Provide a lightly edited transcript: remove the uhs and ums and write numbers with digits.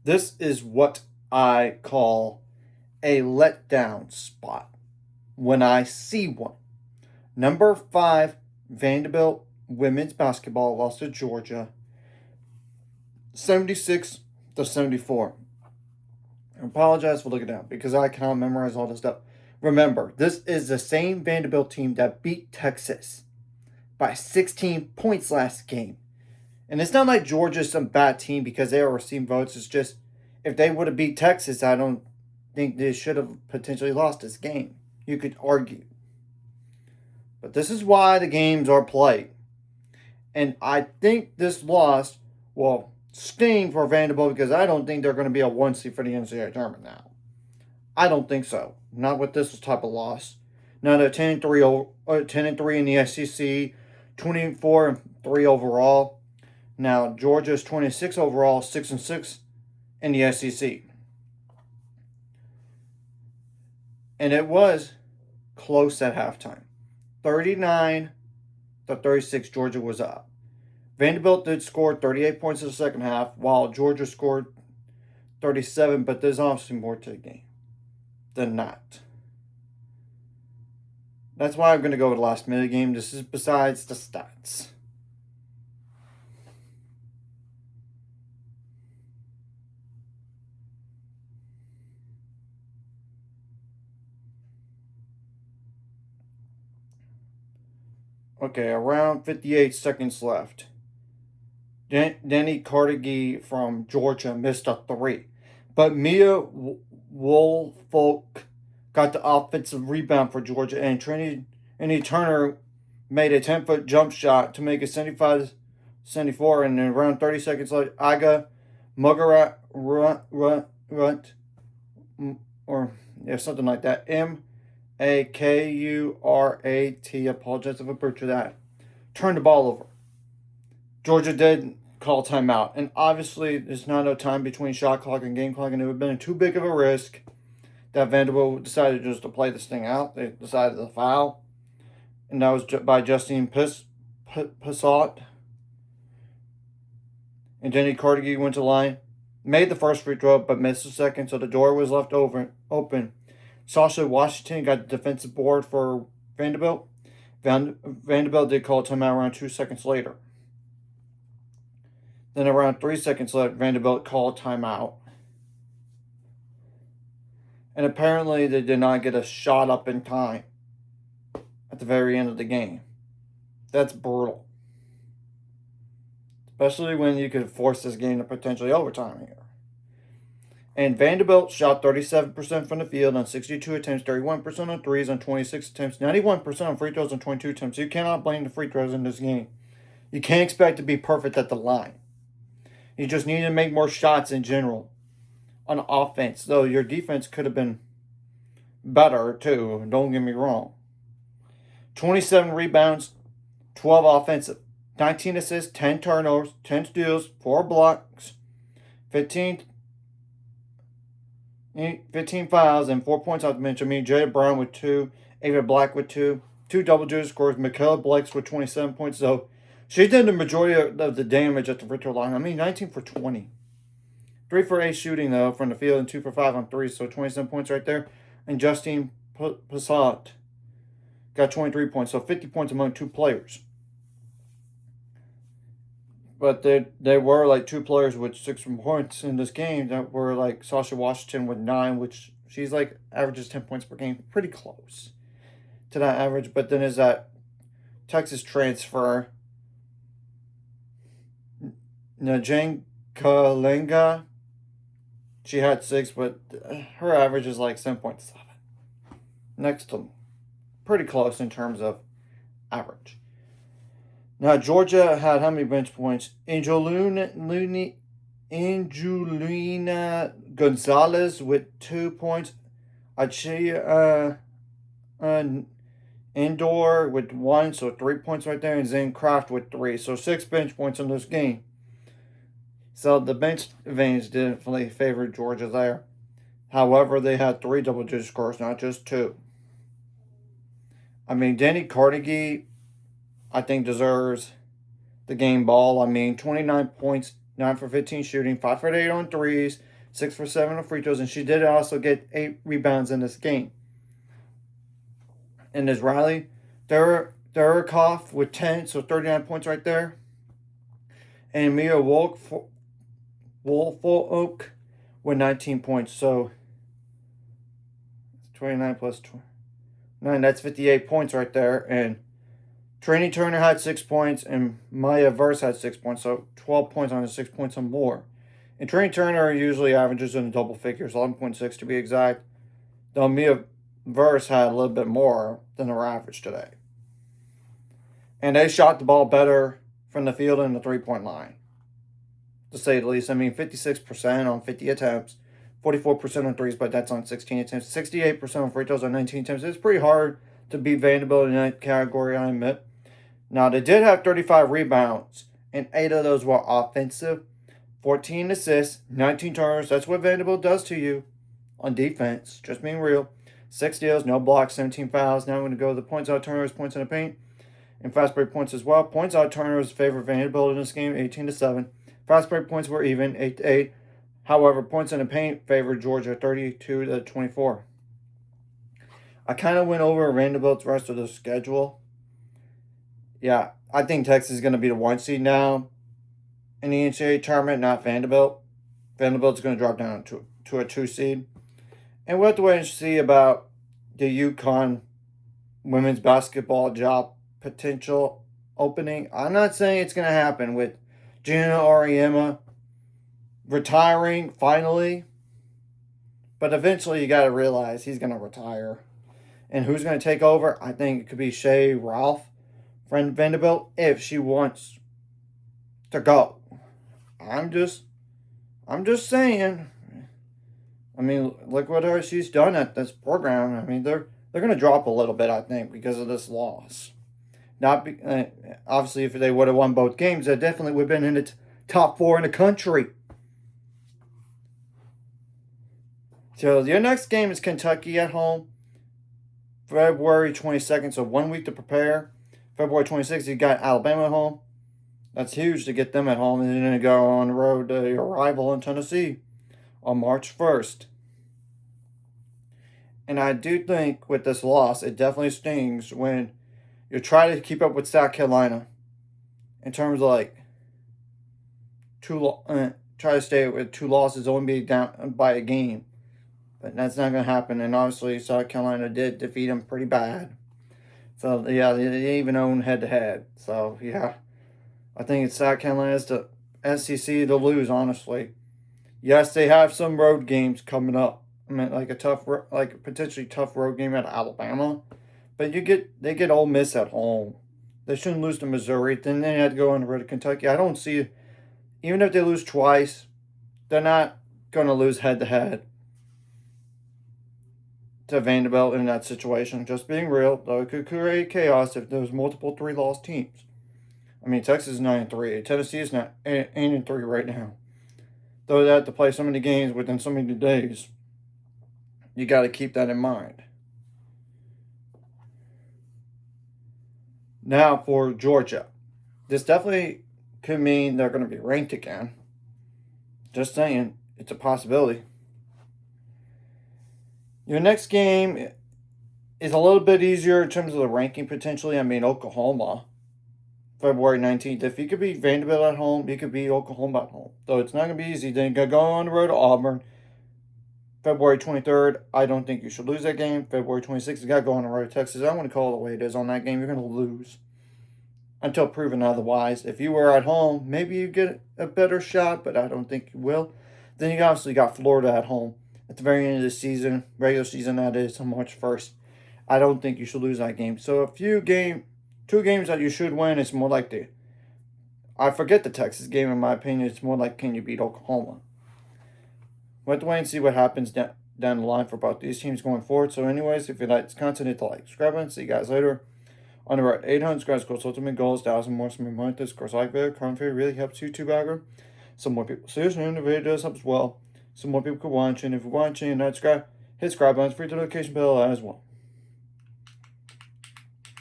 This is what I call a letdown spot when I see one. Number 5, Vanderbilt women's basketball lost to Georgia 76-74. I apologize for looking down because I cannot memorize all this stuff. Remember, this is the same Vanderbilt team that beat Texas by 16 points last game. And it's not like Georgia's some bad team because they are receiving votes. It's just if they would have beat Texas, I don't think they should have potentially lost this game. You could argue. But this is why the games are played. And I think this loss will sting for Vanderbilt because I don't think they're going to be a 1 seed for the NCAA tournament now. I don't think so. Not with this type of loss. Now they're 10-3 in the SEC, 24-3 overall. Now Georgia's 26 overall, 6-6 in the SEC. And it was close at halftime. 39-36, Georgia was up. Vanderbilt did score 38 points in the second half, while Georgia scored 37, but there's obviously more to the game than that. That's why I'm going to go with the last minute game. This is besides the stats. Okay, around 58 seconds left. Denny Carnegie from Georgia missed a 3. But Mia Woolfolk got the offensive rebound for Georgia, and Trinity Turner made a 10-foot jump shot to make it 75-74. And then around 30 seconds left, Aga Mugarat or something like that. Makurat. Apologize if I butchered that. Turned the ball over. Georgia did call timeout, and obviously there's not no time between shot clock and game clock, and it would have been too big of a risk that Vanderbilt decided just to play this thing out. They decided to foul, and that was by Justine Pissot. And Jenny Carnegie went to the line, made the first free throw, but missed the second, so the door was left open. Sasha Washington got the defensive board for Vanderbilt. Vanderbilt did call timeout around 2 seconds later. Then around 3 seconds left, Vanderbilt called timeout. And apparently they did not get a shot up in time at the very end of the game. That's brutal. Especially when you could force this game to potentially overtime here. And Vanderbilt shot 37% from the field on 62 attempts, 31% on threes on 26 attempts, 91% on free throws on 22 attempts. You cannot blame the free throws in this game. You can't expect to be perfect at the line. You just need to make more shots in general on offense, though your defense could have been better too, don't get me wrong. 27 rebounds, 12 offensive, 19 assists, 10 turnovers, 10 steals, 4 blocks, 15 fouls, and 4 points off the bench. Jada Brown with 2, Ava Black with 2 double-digit scores, Michaela Blakes with 27 points, so she did the majority of the damage at the free throw line. 19 for 20. 3 for 8 shooting, though, from the field, and 2 for 5 on 3, so 27 points right there. And Justine Passat got 23 points, so 50 points among 2 players. But there were like 2 players with 6 points in this game that were like Sasha Washington with 9, which she's like averages 10 points per game. Pretty close to that average. But then there's that Texas transfer, Najang Kalenga. She had 6, but her average is like 7.7. Next to pretty close in terms of average. Now, Georgia had how many bench points? Angelina Gonzalez with 2 points. Achia Indoor with 1, so 3 points right there. And Zane Kraft with 3, so 6 bench points in this game. So the bench advantage definitely favored Georgia there. However, they had 3 double-digit scores, not just 2. Denny Carnegie, I think, deserves the game ball. 29 points, 9 for 15 shooting, 5 for 8 on threes, 6 for 7 on free throws, and she did also get 8 rebounds in this game. And there's Riley Durakoff with 10, so 39 points right there. And Mia Wolfolk with 19 points, so 29 plus 9, that's 58 points right there. And Trini Turner had 6 points, and Maya Verse had 6 points, so 12 points on the 6 points or more. And Trini Turner usually averages in the double figures, 11.6 to be exact. Though Mia Verse had a little bit more than her average today. And they shot the ball better from the field and the three-point line, to say the least. I mean, 56% on 50 attempts, 44% on threes, but that's on 16 attempts, 68% on free throws on 19 attempts. It's pretty hard to beat Vanderbilt in that category, I admit. Now, they did have 35 rebounds, and 8 of those were offensive, 14 assists, 19 turnovers. That's what Vanderbilt does to you on defense, just being real. 6 steals, no blocks, 17 fouls. Now I'm going to go to the points out turnovers, points in the paint, and fast break points as well. Points out turnovers favor Vanderbilt in this game, 18-7. Fast break points were even, 8-8. However, points in the paint favored Georgia, 32-24. I kind of went over Vanderbilt's rest of the schedule. Yeah, I think Texas is going to be the 1 seed now in the NCAA tournament, not Vanderbilt. Vanderbilt's going to drop down to a 2 seed. And we'll have to wait and see about the UConn women's basketball job potential opening. I'm not saying it's going to happen with Gina Auriemma retiring finally. But eventually you got to realize he's going to retire. And who's going to take over? I think it could be Shea Ralph from Vanderbilt if she wants to go. I'm just saying. I mean, look what she's done at this program. I mean, they're going to drop a little bit, I think, because of this loss. Obviously, if they would have won both games, they definitely would have been in the top 4 in the country. So your next game is Kentucky at home, February 22nd. So 1 week to prepare. February 26th, you got Alabama at home. That's huge to get them at home, and then go on the road to your rival in Tennessee on March 1st. And I do think with this loss, it definitely stings when you try to keep up with South Carolina in terms of like try to stay with 2 losses, only be down by a game. But that's not going to happen. And obviously, South Carolina did defeat them pretty bad. So, yeah, they even own head-to-head. So, yeah, I think it's South Carolina's the SEC to lose, honestly. Yes, they have some road games coming up. I mean, like a potentially tough road game at Alabama. But they get Ole Miss at home. They shouldn't lose to Missouri. Then they had to go on the road to Kentucky. I don't see, even if they lose twice, they're not going to lose head-to-head to Vanderbilt in that situation. Just being real, though, it could create chaos if there's multiple 3-loss teams. I mean, Texas is 9-3. Tennessee is not 8-3 right now. Though they have to play so many games within so many days, you got to keep that in mind. Now for Georgia. This definitely could mean they're going to be ranked again. Just saying, it's a possibility. Your next game is a little bit easier in terms of the ranking potentially. I mean, Oklahoma, February 19th. If you could beat Vanderbilt at home, you could beat Oklahoma at home. Though it's not going to be easy. Then you got to go on the road to Auburn, February 23rd. I don't think you should lose that game. February 26th, you got to go on the road to Texas. I want to call it the way it is on that game. You're going to lose until proven otherwise. If you were at home, maybe you get a better shot, but I don't think you will. Then you obviously got Florida at home at the very end of the season, regular season that is, on March 1st. I don't think you should lose that game. So 2 games that you should win, it's more like I forget the Texas game in my opinion. It's more like, can you beat Oklahoma? We'll have to wait and see what happens down the line for both these teams going forward. So anyways, if you like this content, hit the like, subscribe button. See you guys later. On the road, 800 subscribers, goals, ultimate goals, 1,000 more, some more. This course, like video, comment video really helps YouTube algorithm. Some more people see us, and the video does help as well. Some more people can watch, and if you're watching and not subscribe, hit subscribe button, free the notification bell as well.